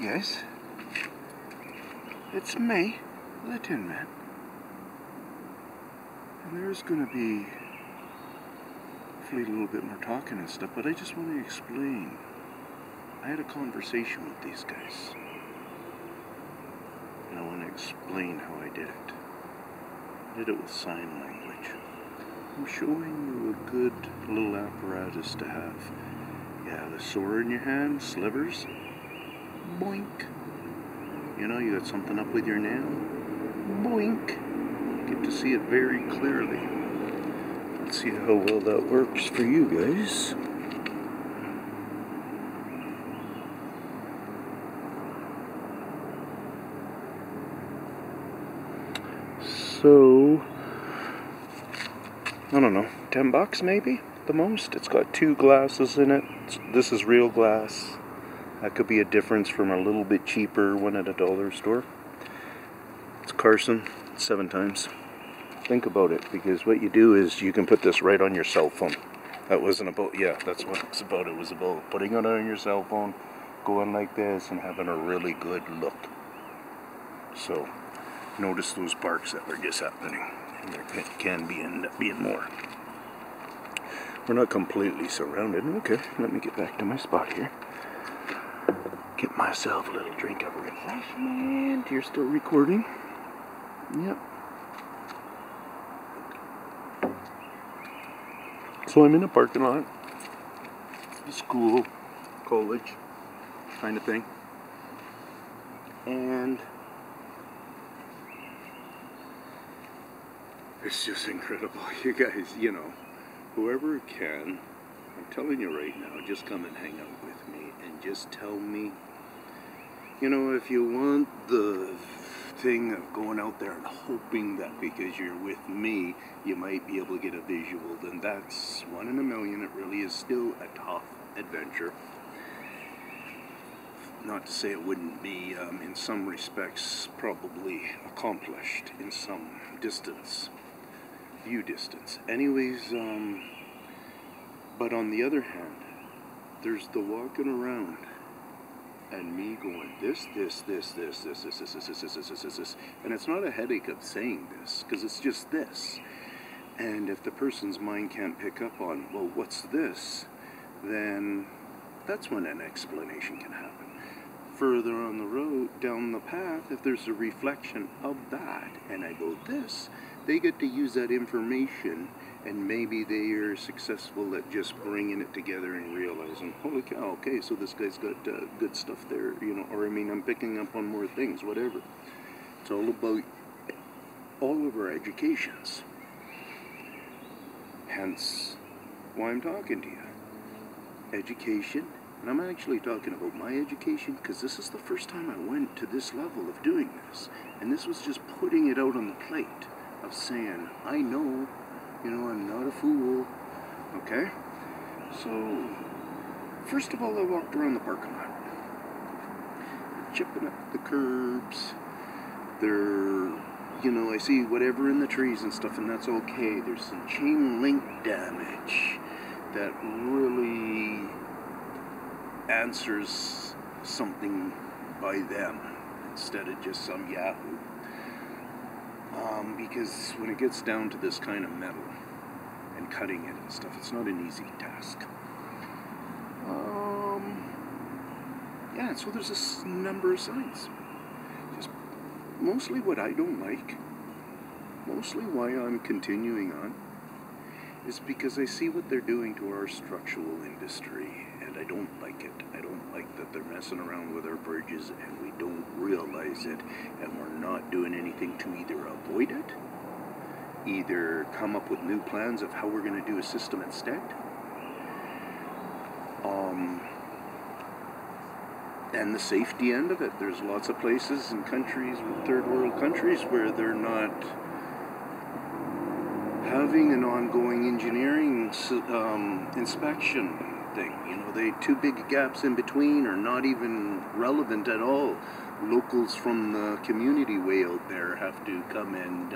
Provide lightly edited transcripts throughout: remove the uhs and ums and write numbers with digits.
guys, it's me, the Tin Man, and there's gonna be hopefully a little bit more talking and stuff, but I just want to explain. I had a conversation with these guys, and I want to explain how I did it. I did it with sign language. I'm showing you a good little apparatus to have. You have a sword in your hand, slivers, boink. You know, you got something up with your nail, boink. You get to see it very clearly. Let's see how well that works for you guys. So, I don't know, $10 maybe, the most. It's got 2 glasses in it. This is real glass. That could be a difference from a little bit cheaper one at a dollar store. It's Carson, 7 times. Think about it, because what you do is you can put this right on your cell phone. That wasn't about, yeah, that's what it's about. It was about putting it on your cell phone, going like this, and having a really good look. So, notice those barks that were just happening. And there can be end up being more. We're not completely surrounded. Okay, let me get back to my spot here. Get myself a little drink of refreshment. You're still recording? Yep. So I'm in a parking lot. School, college, kind of thing. And it's just incredible. You guys, you know, whoever can, I'm telling you right now, just come and hang out with me and just tell me, you know, if you want the thing of going out there and hoping that because you're with me, you might be able to get a visual, then that's 1 in a million. It really is still a tough adventure. Not to say it wouldn't be, in some respects, probably accomplished in some distance. View distance. Anyways, but on the other hand, there's the walking around and me going this, and it's not a headache of saying this, because it's just this. And if the person's mind can't pick up on, well, what's this, then that's when an explanation can happen. Further on the road, down the path, if there's a reflection of that, and I go this, they get to use that information, and maybe they are successful at just bringing it together and realizing, holy cow, okay, so this guy's got good stuff there, you know, or I mean, I'm picking up on more things, whatever. It's all about all of our educations. Hence why I'm talking to you. Education. And I'm actually talking about my education, because this is the first time I went to this level of doing this. And this was just putting it out on the plate of saying, I know, you know, I'm not a fool. Okay? So, first of all, I walked around the parking lot. Chipping up the curbs. They're, you know, I see whatever in the trees and stuff, and that's okay. There's some chain link damage that really answers something by them instead of just some yahoo. Because when it gets down to this kind of metal and cutting it and stuff, it's not an easy task. Yeah, so there's a number of signs. Just mostly what I don't like, mostly why I'm continuing on, is because I see what they're doing to our structural industry, and I don't like it. I don't like that they're messing around with our bridges and we don't realize it, and we're not doing anything to either avoid it, either come up with new plans of how we're going to do a system instead. And the safety end of it. There's lots of places and countries, third world countries, where they're not having an ongoing engineering inspection thing. You know, they 2 big gaps in between are not even relevant at all. Locals from the community way out there have to come and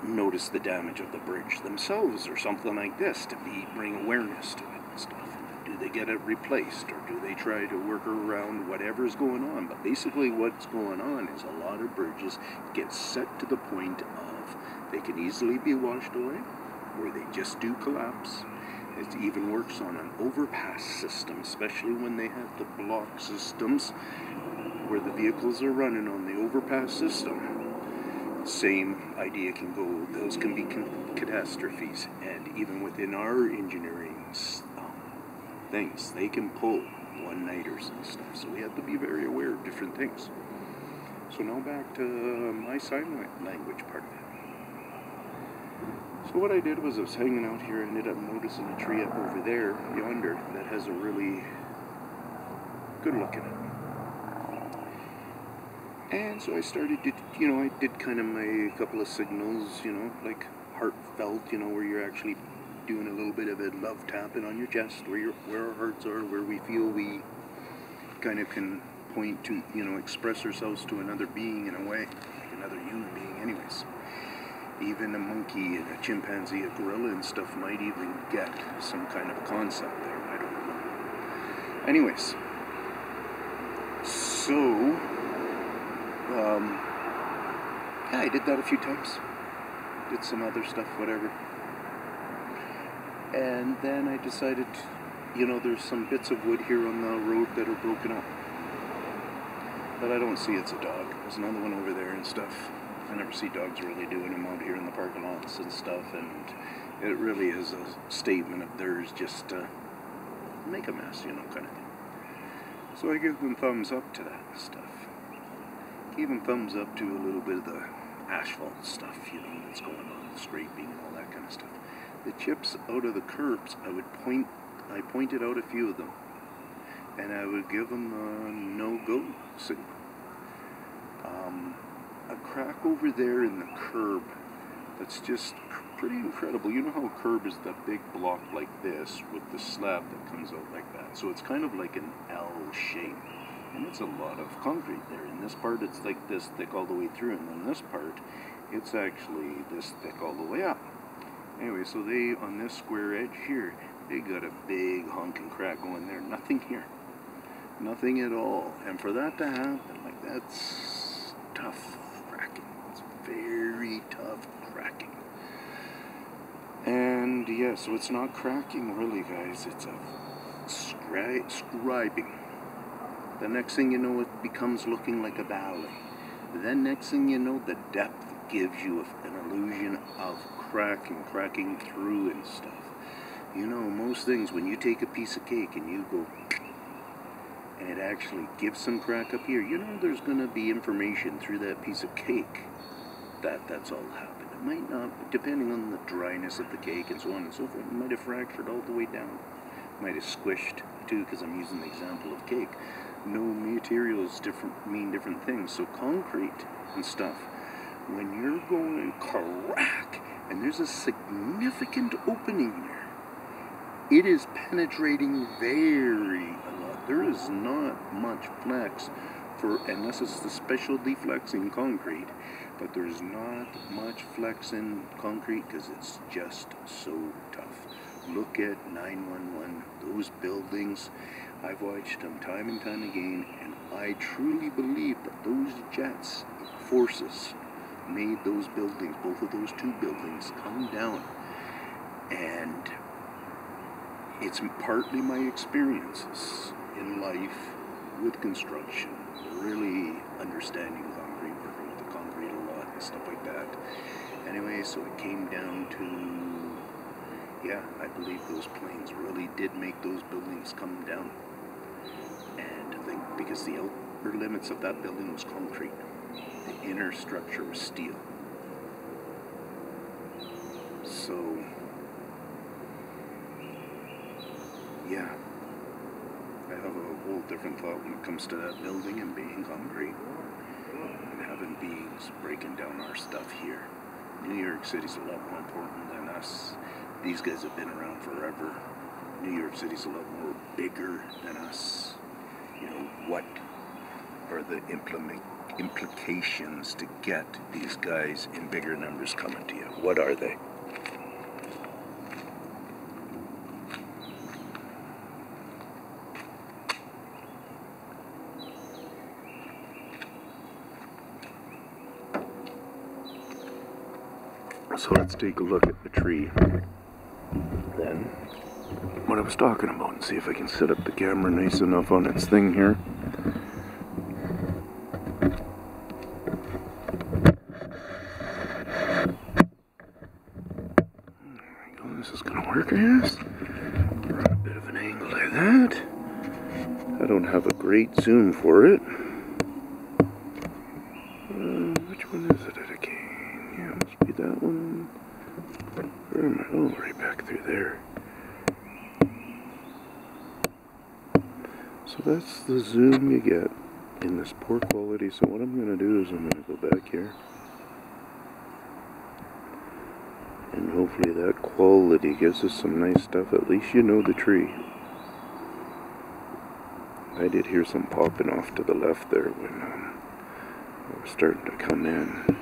notice the damage of the bridge themselves or something like this to bring awareness to it and stuff. And do they get it replaced, or do they try to work around whatever's going on? But basically what's going on is a lot of bridges get set to the point of they can easily be washed away, or they just do collapse. It even works on an overpass system, especially when they have the block systems where the vehicles are running on the overpass system. Same idea can go, those can be catastrophes, and even within our engineering things, they can pull one-nighters and stuff, so we have to be very aware of different things. So now back to my sign language part of it. So what I did was I was hanging out here and ended up noticing a tree up over there, yonder, that has a really good look in it. And so I started to, I did kind of my couple of signals, like heartfelt, where you're actually doing a little bit of a love tapping on your chest, where our hearts are, where we feel we kind of can point to, express ourselves to another being in a way, like another human being anyways. Even a monkey and a chimpanzee, a gorilla and stuff might even get some kind of concept there, I don't know. Anyways, so yeah, I did that a few times. Did some other stuff, whatever. And then I decided, there's some bits of wood here on the road that are broken up. But I don't see it's a dog. There's another one over there and stuff. I never see dogs really doing them out here in the parking lots and stuff. And it really is a statement of theirs just to make a mess, kind of thing. So I give them thumbs up to that stuff. Gave them thumbs up to a little bit of the asphalt stuff, that's going on, the scraping and all that kind of stuff. The chips out of the curbs, I pointed out a few of them, and I would give them a no-go signal. A crack over there in the curb, that's just pretty incredible. You know how a curb is the big block like this with the slab that comes out like that, so it's kind of like an L shape. And it's a lot of concrete there. In this part, it's like this thick all the way through, and then this part, it's actually this thick all the way up. Anyway, so they, on this square edge here, they got a big honking crack going there. Nothing here. Nothing at all. And for that to happen, like, that's tough cracking. It's very tough cracking. And yeah, so it's not cracking really, guys. It's a scribing. The next thing you know, it becomes looking like a valley. Then next thing you know, the depth gives you an illusion of cracking through and stuff. Most things, when you take a piece of cake and you go, and it actually gives some crack up here, there's going to be information through that piece of cake that's all happened. It might not, depending on the dryness of the cake and so on and so forth, it might have fractured all the way down. It might have squished too, because I'm using the example of cake. No materials mean different things. So concrete and stuff, when you're going crack and there's a significant opening there, it is penetrating very a lot. There is not much flex unless it's the special deflexing concrete, but there's not much flex in concrete because it's just so tough. Look at 911, those buildings. I've watched them time and time again, and I truly believe that those jets, forces, made those buildings, both of those two buildings, come down. And it's partly my experiences in life with construction, really understanding concrete, working with the concrete a lot and stuff like that. Anyway, so it came down to, yeah, I believe those planes really did make those buildings come down. And I think because the outer limits of that building was concrete, the inner structure was steel. So, yeah, I have a whole different thought when it comes to that building and being concrete and having beings breaking down our stuff here. New York City's a lot more important than us. These guys have been around forever. New York City's a lot more bigger than us. What are the implications to get these guys in bigger numbers coming to you? What are they? So let's take a look at the tree. Then, what I was talking about, and see if I can set up the camera nice enough on its thing here. This is going to work, I guess. We're on a bit of an angle like that. I don't have a great zoom for it. Which one is it again? Yeah, it must be that one. Where am I? Oh, right back through there. So that's the zoom you get in this poor quality. So what I'm going to do is I'm going to go back here. And hopefully that quality gives us some nice stuff. At least you know the tree. I did hear some popping off to the left there when I was starting to come in.